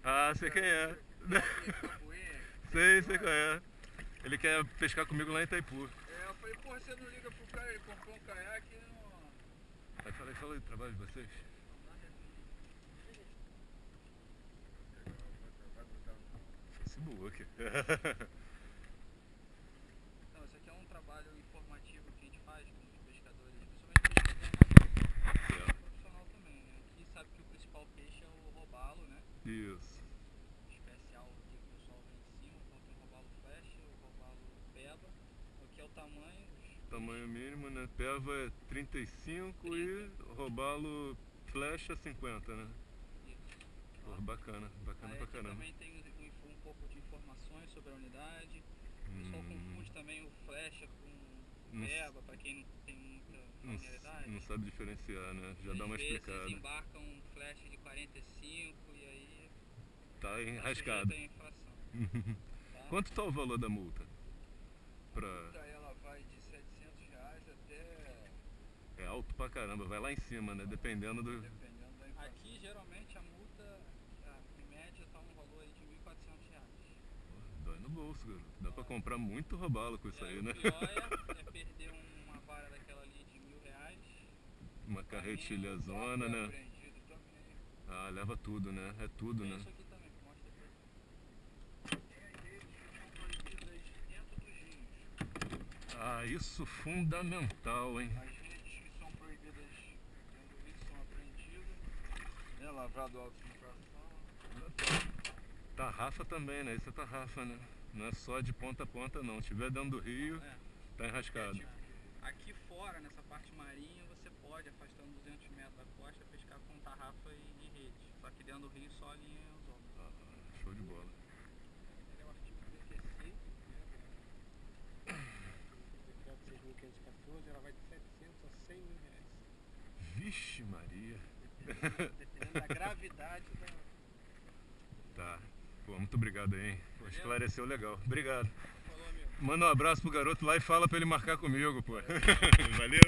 Ah, sei quem é. Sei qual é. Ele quer pescar comigo lá em Itaipu. Eu falei, porra, você não liga pro cara, ele comprou um caiaque e não... Aí fala aí do trabalho de vocês. Vai botar Facebook. Não, isso aqui é um trabalho informativo que a gente faz com os pescadores, principalmente pescador profissional também, né? Aqui sabe que o principal peixe é o robalo, né? Isso. Especial aqui que o pessoal vem em cima, então tem o robalo flecha, o robalo peba, o que é o tamanho. Tamanho mínimo, né? Peva é 35 e robalo flecha 50, né? Isso. Pô, bacana pra Aí caramba. também tem um pouco de informações sobre a unidade. O pessoal confunde também o flecha com peba, para quem não tem muita familiaridade. Não sabe diferenciar, né? Já dá uma explicada. Às vezes embarcam um flecha de 45 e aí tá enrascado. Tá infração. Tá? Quanto tá o valor da multa? A multa ela vai de R$700 até... É alto pra caramba, vai lá em cima, né? Dependendo da infração. Aqui geralmente a multa, em média, tá um valor aí de R$1.400. Dói no bolso, garoto. Dá pra comprar muito robalo com isso aí, né? O pior é perder uma vara daquela ali de R$1.000. Uma carretilha zona, né? Também. Ah, leva tudo, né? É tudo, né? Isso aqui também, que mostra depois. Tem as redes que são proibidas dentro dos rios. Ah, isso fundamental, hein? As redes que são proibidas dentro do rio são apreendidas, né? Lavrado auto de infração. Tarrafa também, né? Isso é tarrafa, né? Não é só de ponta a ponta, não. Se tiver dentro do rio, tá enrascado. Aqui fora, nessa parte marinha, você pode, afastando 200 metros da costa, pescar com tarrafa e rede. Só que dentro do rio só a linha e anzol. Show de bola. Ele é o artigo BTC, decreto 6.514, ela vai de 700 a 100 mil reais. Vixe Maria. Dependendo da gravidade da... Tá. Pô, muito obrigado aí, hein? Pô, esclareceu legal. Obrigado. Falou, amigo. Manda um abraço pro garoto lá e fala pra ele marcar comigo, pô. Valeu.